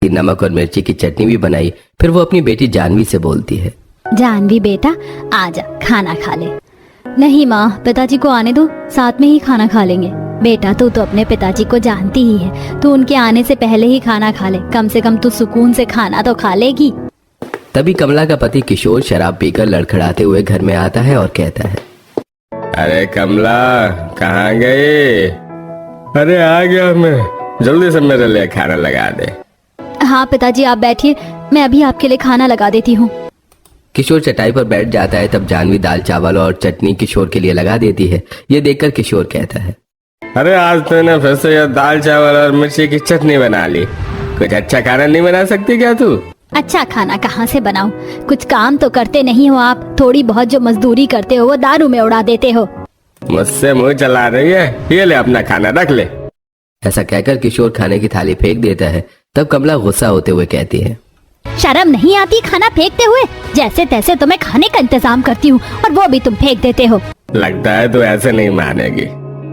नमक और मिर्ची की चटनी भी बनाई। फिर वो अपनी बेटी जानवी से बोलती है, जानवी बेटा आजा खाना खा ले। नहीं माँ, पिताजी को आने दो, साथ में ही खाना खा लेंगे। बेटा तू तो अपने पिताजी को जानती ही है, तू उनके आने से पहले ही खाना खा ले, कम से कम तू सुकून से खाना तो खा लेगी। तभी कमला का पति किशोर शराब पीकर लड़खड़ाते हुए घर में आता है और कहता है, अरे कमला कहाँ गई? अरे आ गया मैं, जल्दी से मेरे लिए खाना लगा दे। हाँ पिताजी आप बैठिए, मैं अभी आपके लिए खाना लगा देती हूँ। किशोर चटाई पर बैठ जाता है। तब जानवी दाल चावल और चटनी किशोर के लिए लगा देती है। ये देखकर किशोर कहता है, अरे आज तूने फिर से ये दाल चावल और मिर्ची की चटनी बना ली। कुछ अच्छा खाना नहीं बना सकती क्या तू? अच्छा खाना कहाँ से बनाऊं? कुछ काम तो करते नहीं हो आप, थोड़ी बहुत जो मजदूरी करते हो वो दारू में उड़ा देते हो। मुझसे मुंह चला रही है, ये ले अपना खाना रख ले। ऐसा कहकर किशोर खाने की थाली फेंक देता है। तब कमला गुस्सा होते हुए कहती है, शर्म नहीं आती खाना फेंकते हुए? जैसे तैसे तुम्हें खाने का इंतजाम करती हूँ और वो भी तुम फेंक देते हो। लगता है तू ऐसे नहीं मानेगी,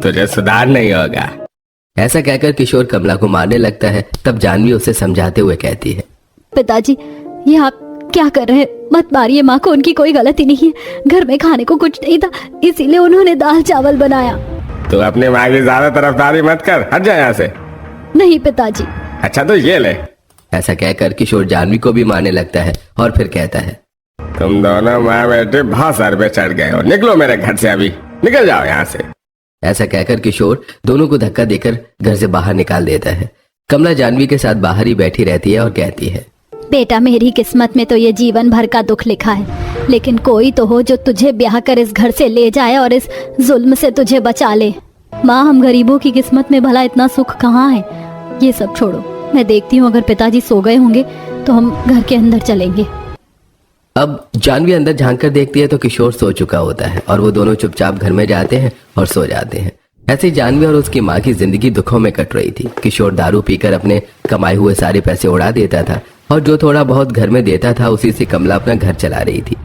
तुझे सुधार नहीं होगा। ऐसा कहकर किशोर कमला को मारने लगता है। तब जानवी उसे समझाते हुए कहती है, पिताजी ये आप क्या कर रहे हैं? मत मारिए माँ को, उनकी कोई गलती नहीं है। घर में खाने को कुछ नहीं था, इसीलिए उन्होंने दाल चावल बनाया। तू अपनी माँ की ज्यादा तरफदारी मत कर, हट जा यहाँ से। नहीं पिताजी। अच्छा तो ये ले। ऐसा कहकर किशोर जानवी को भी मारने लगता है और फिर कहता है, तुम दोनों माँ बेटे बहुत सर पे चढ़ गए हो, निकलो मेरे घर से, अभी निकल जाओ यहाँ से। ऐसा कहकर किशोर दोनों को धक्का देकर घर से बाहर निकाल देता है। कमला जानवी के साथ बाहर ही बैठी रहती है और कहती है, बेटा मेरी किस्मत में तो ये जीवन भर का दुख लिखा है, लेकिन कोई तो हो जो तुझे ब्याह कर इस घर से ले जाए और इस जुल्म से तुझे बचा ले। माँ हम गरीबों की किस्मत में भला इतना सुख कहाँ है? ये सब छोड़ो, मैं देखती हूँ अगर पिताजी सो गए होंगे तो हम घर के अंदर चलेंगे। अब जानवी अंदर झांक कर देखती है तो किशोर सो चुका होता है और वो दोनों चुपचाप घर में जाते हैं और सो जाते हैं। ऐसे ही जानवी और उसकी माँ की जिंदगी दुखों में कट रही थी। किशोर दारू पीकर अपने कमाए हुए सारे पैसे उड़ा देता था और जो थोड़ा बहुत घर में देता था उसी से कमला अपना घर चला रही थी।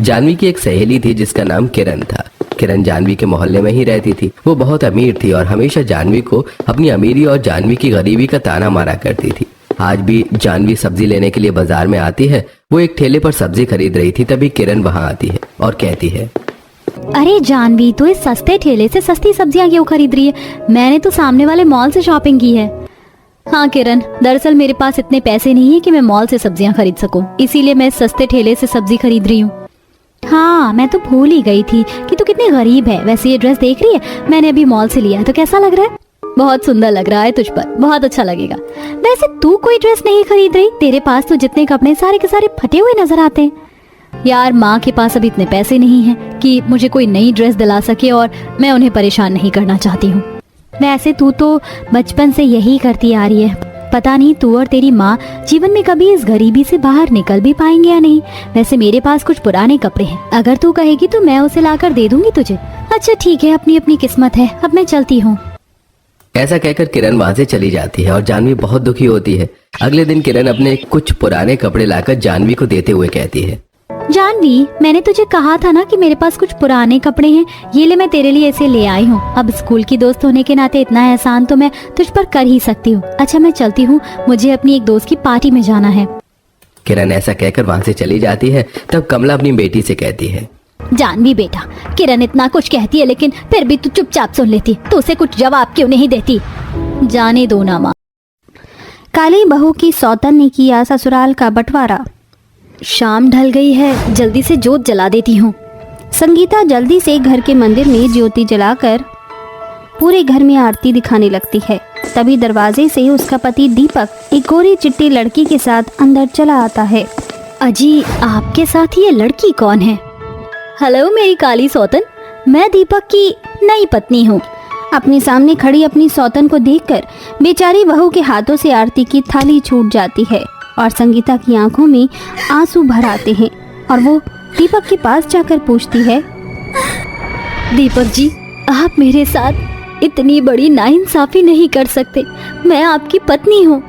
जानवी की एक सहेली थी जिसका नाम किरण था। किरण जानवी के मोहल्ले में ही रहती थी। वो बहुत अमीर थी और हमेशा जानवी को अपनी अमीरी और जानवी की गरीबी का ताना मारा करती थी। आज भी जानवी सब्जी लेने के लिए बाजार में आती है। वो एक ठेले पर सब्जी खरीद रही थी, तभी किरण वहाँ आती है और कहती है, अरे जानवी तो इस सस्ते ठेले से सस्ती सब्जियां क्यों खरीद रही है? मैंने तो सामने वाले मॉल से शॉपिंग की है। हाँ किरण, दरअसल मेरे पास इतने पैसे नहीं है कि मैं मॉल से सब्जियां खरीद सकूं, इसीलिए मैं सस्ते ठेले से सब्जी खरीद रही हूँ। हाँ मैं तो भूल ही गई थी कि तू कितनी गरीब है। वैसे ये ड्रेस देख रही है, मैंने अभी मॉल से लिया है, तो कैसा लग रहा है? बहुत सुंदर लग रहा है तुझ पर, बहुत अच्छा लगेगा। वैसे तू कोई ड्रेस नहीं खरीद रही? तेरे पास तो जितने कपड़े सारे के सारे फटे हुए नजर आते हैं। यार माँ के पास अभी इतने पैसे नहीं हैं कि मुझे कोई नई ड्रेस दिला सके और मैं उन्हें परेशान नहीं करना चाहती हूँ। वैसे तू तो बचपन से यही करती आ रही है, पता नहीं तू और तेरी माँ जीवन में कभी इस गरीबी से बाहर निकल भी पाएंगे या नहीं। वैसे मेरे पास कुछ पुराने कपड़े हैं, अगर तू कहेगी तो मैं उसे लाकर दे दूंगी तुझे। अच्छा ठीक है, अपनी अपनी किस्मत है, अब मैं चलती हूँ। ऐसा कहकर किरण वहां से चली जाती है और जानवी बहुत दुखी होती है। अगले दिन किरण अपने कुछ पुराने कपड़े लाकर जानवी को देते हुए कहती है, जानवी मैंने तुझे कहा था ना कि मेरे पास कुछ पुराने कपड़े हैं, ये ले मैं तेरे लिए इसे ले आई हूँ। अब स्कूल की दोस्त होने के नाते इतना एहसान तो मैं तुझ पर कर ही सकती हूँ। अच्छा मैं चलती हूँ, मुझे अपनी एक दोस्त की पार्टी में जाना है। किरण ऐसा कहकर वहां से चली जाती है। तब कमला अपनी बेटी से कहती है, जानवी बेटा, किरण इतना कुछ कहती है लेकिन फिर भी तू चुपचाप सुन लेती, तो उसे कुछ जवाब क्यों नहीं देती? जाने दो ना माँ। काली बहू की सौतन ने किया ससुराल का बंटवारा। शाम ढल गई है, जल्दी से जोत जला देती हूँ। संगीता जल्दी से घर के मंदिर में ज्योति जलाकर पूरे घर में आरती दिखाने लगती है। तभी दरवाजे से उसका पति दीपक एक गोरी चिट्टी लड़की के साथ अंदर चला आता है। अजी आपके साथ ये लड़की कौन है? हेलो मेरी काली सौतन, मैं दीपक की नई पत्नी हूँ। अपने सामने खड़ी अपनी सौतन को देखकर बेचारी बहू के हाथों से आरती की थाली छूट जाती है और संगीता की आंखों में आंसू भर आते हैं और वो दीपक के पास जाकर पूछती है, दीपक जी आप मेरे साथ इतनी बड़ी नाइंसाफी नहीं कर सकते, मैं आपकी पत्नी हूँ।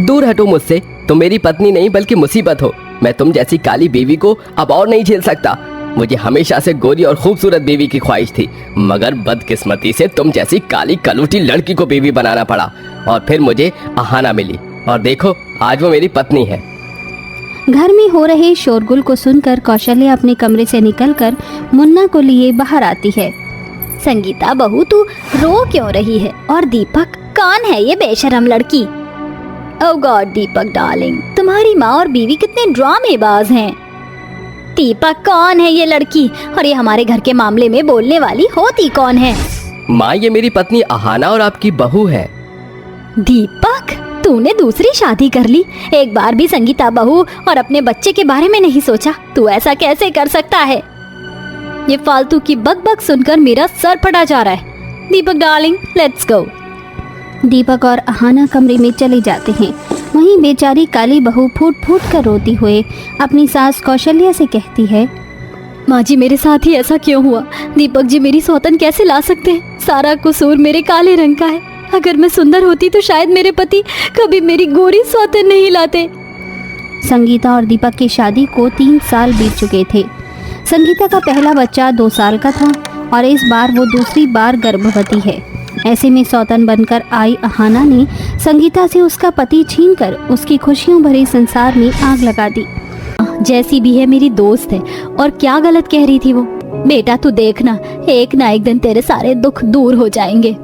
दूर हटो मुझसे, तुम मेरी पत्नी नहीं बल्कि मुसीबत हो। मैं तुम जैसी काली बीवी को अब और नहीं झेल सकता। मुझे हमेशा से गोरी और खूबसूरत बीवी की ख्वाहिश थी, मगर बदकिस्मती से तुम जैसी काली कलूटी लड़की को बीवी बनाना पड़ा और फिर मुझे आहाना मिली। और देखो आज वो मेरी पत्नी है। घर में हो रहे शोरगुल को सुनकर कौशल्या अपने कमरे से निकलकर मुन्ना को लिए बाहर आती है। संगीता बहू, तू रो क्यों रही है? और दीपक, कौन है ये बेशरम लड़की? ओह गॉड दीपक डार्लिंग, तुम्हारी माँ और बीवी कितने ड्रामेबाज हैं। दीपक, कौन है ये लड़की? और ये हमारे घर के मामले में बोलने वाली होती कौन है? माँ, ये मेरी पत्नी आहाना और आपकी बहू है। दीपक, तूने दूसरी शादी कर ली, एक बार भी संगीता बहू और अपने बच्चे के बारे में नहीं सोचा। तू ऐसा कैसे कर सकता है? ये फालतू की बकबक सुनकर मेरा सर फटा जा रहा है। दीपक डार्लिंग, लेट्स गो। दीपक और आहाना कमरे में चले जाते हैं। वहीं बेचारी काली बहू फूट फूट कर रोती हुए अपनी सास कौशल्या से कहती है, माँ जी, मेरे साथ ही ऐसा क्यों हुआ? दीपक जी मेरी सौतन कैसे ला सकते हैं? सारा कसूर मेरे काले रंग का है। अगर मैं सुंदर होती तो शायद मेरे पति कभी मेरी गोरी सौतन नहीं लाते। संगीता और दीपक की शादी को 3 साल बीत चुके थे। संगीता का पहला बच्चा 2 साल का था और इस बार वो दूसरी बार गर्भवती है। ऐसे में सौतन बनकर आई आहाना ने संगीता से उसका पति छीनकर उसकी खुशियों भरे संसार में आग लगा दी। जैसी भी है मेरी दोस्त है, और क्या गलत कह रही थी वो? बेटा तू देखना, एक ना एक दिन तेरे सारे दुख दूर हो जाएंगे।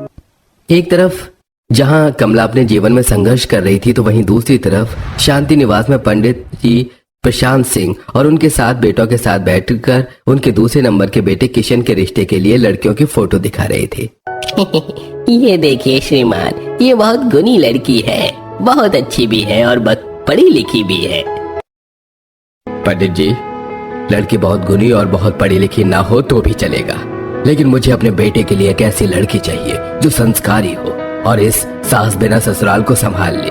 एक तरफ जहां कमला अपने जीवन में संघर्ष कर रही थी, तो वहीं दूसरी तरफ शांति निवास में पंडित जी प्रशांत सिंह और उनके 7 बेटों के साथ बैठकर उनके दूसरे नंबर के बेटे किशन के रिश्ते के लिए लड़कियों की फोटो दिखा रहे थे। ये देखिए श्रीमान, ये बहुत गुणी लड़की है, बहुत अच्छी भी है और पढ़ी लिखी भी है। पंडित जी, लड़की बहुत गुणी और बहुत पढ़ी लिखी ना हो तो भी चलेगा, लेकिन मुझे अपने बेटे के लिए एक ऐसी लड़की चाहिए जो संस्कारी हो और इस सास बिना ससुराल को संभाल ले।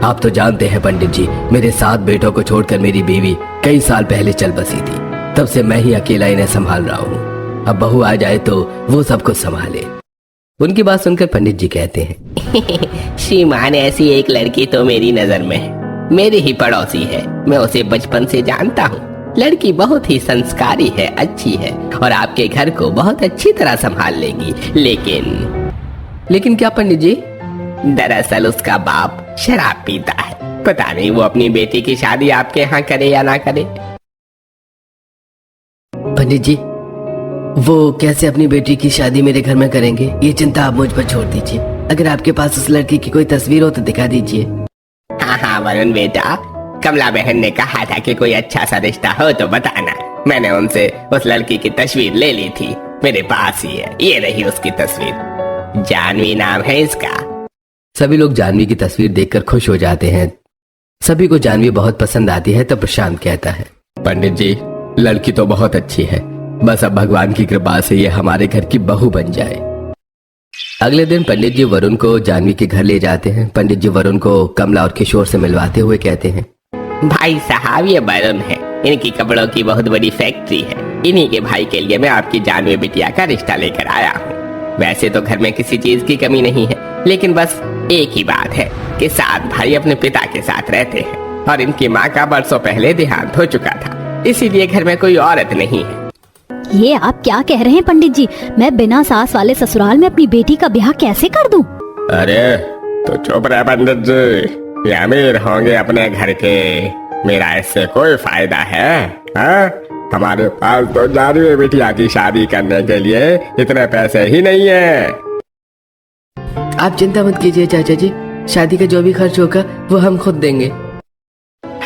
आप तो जानते हैं पंडित जी, मेरे 7 बेटों को छोड़कर मेरी बीवी कई साल पहले चल बसी थी। तब से मैं ही अकेला इन्हें संभाल रहा हूँ। अब बहू आ जाए तो वो सब कुछ संभाले। उनकी बात सुनकर पंडित जी कहते हैं, श्रीमान, ऐसी एक लड़की तो मेरी नजर में है। मेरी ही पड़ोसी है, मैं उसे बचपन से जानता हूँ। लड़की बहुत ही संस्कारी है, अच्छी है और आपके घर को बहुत अच्छी तरह संभाल लेगी। लेकिन क्या पंडित जी? दरअसल उसका बाप शराब पीता है। पता नहीं वो अपनी बेटी की शादी आपके यहाँ करे या ना करे। पंडित जी, वो कैसे अपनी बेटी की शादी मेरे घर में करेंगे? ये चिंता आप मुझ पर छोड़ दीजिए। अगर आपके पास उस लड़की की कोई तस्वीर हो तो दिखा दीजिए। हाँ वरुण बेटा, कमला बहन ने कहा था कि कोई अच्छा सा रिश्ता हो तो बताना। मैंने उनसे उस लड़की की तस्वीर ले ली थी, मेरे पास ही है। ये रही उसकी तस्वीर, जानवी नाम है इसका। सभी लोग जानवी की तस्वीर देखकर खुश हो जाते हैं। सभी को जानवी बहुत पसंद आती है। तब प्रशांत कहता है, पंडित जी, लड़की तो बहुत अच्छी है, बस अब भगवान की कृपा से ये हमारे घर की बहू बन जाए। अगले दिन पंडित जी वरुण को जानवी के घर ले जाते हैं। पंडित जी वरुण को कमला और किशोर से मिलवाते हुए कहते हैं, भाई साहब, ये वरुण है, इनकी कपड़ों की बहुत बड़ी फैक्ट्री है। इन्हीं के भाई के लिए मैं आपकी जानवी बिटिया का रिश्ता लेकर आया हूँ। वैसे तो घर में किसी चीज की कमी नहीं है, लेकिन बस एक ही बात है कि 7 भाई अपने पिता के साथ रहते हैं और इनकी माँ का बरसों पहले देहांत हो चुका था, इसीलिए घर में कोई औरत नहीं है। ये आप क्या कह रहे हैं पंडित जी? मैं बिना सास वाले ससुराल में अपनी बेटी का ब्याह कैसे कर दूं? अरे तो चुप रहे पंडित जी, ये अमीर होंगे अपने घर के, मेरा इससे कोई फायदा है? हाँ? हमारे पास तो जानवी बिटिया की शादी करने के लिए इतने पैसे ही नहीं है। आप चिंता मत कीजिए चाचा जी, शादी का जो भी खर्च होगा वो हम खुद देंगे।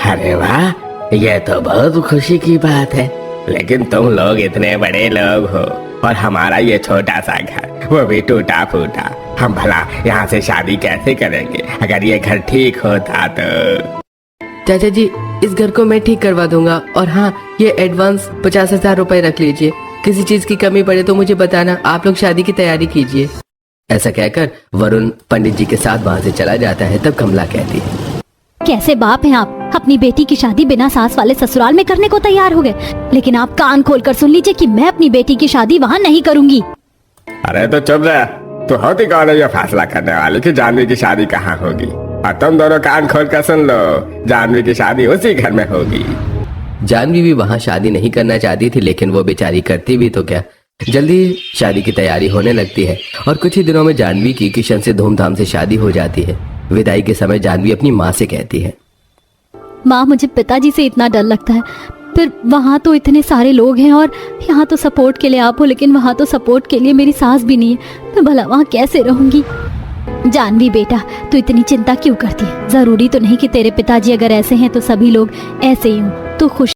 अरे वाह, यह तो बहुत खुशी की बात है। लेकिन तुम लोग इतने बड़े लोग हो और हमारा ये छोटा सा घर, वो भी टूटा फूटा, हम भला यहाँ से शादी कैसे करेंगे? अगर ये घर ठीक होता तो। चाचा जी, इस घर को मैं ठीक करवा दूंगा, और हाँ, ये एडवांस 50,000 रुपए रख लीजिए। किसी चीज की कमी पड़े तो मुझे बताना। आप लोग शादी की तैयारी कीजिए। ऐसा कहकर वरुण पंडित जी के साथ वहां से चला जाता है। तब कमला कहती है, कैसे बाप हैं आप? अपनी बेटी की शादी बिना सास वाले ससुराल में करने को तैयार हो गए, लेकिन आप कान खोलकर सुन लीजिए कि मैं अपनी बेटी की शादी वहाँ नहीं करूंगी। अरे तो चुप रह, तो होती कौन है ये फैसला करने वाली कि जानवी की शादी कहाँ होगी? और तुम दोनों कान खोल कर सुन लो, जानवी की शादी उसी घर में होगी। जानवी भी वहां शादी नहीं करना चाहती थी, लेकिन वो बेचारी करती भी तो क्या। जल्दी शादी की तैयारी होने लगती है और कुछ ही दिनों में जानवी की किशन से धूमधाम से शादी हो जाती है। विदाई के समय जानवी अपनी माँ से कहती है, माँ मुझे पिताजी से इतना डर लगता है, फिर वहाँ तो इतने सारे लोग हैं और यहाँ तो सपोर्ट के लिए आप हो, लेकिन वहाँ तो सपोर्ट के लिए मेरी सास भी नहीं है। मैं भला वहाँ कैसे रहूँगी? जानवी बेटा, तू इतनी चिंता क्यों करती है? जरूरी तो नहीं कि तेरे पिताजी अगर ऐसे हैं तो सभी लोग ऐसे ही हों। तू खुश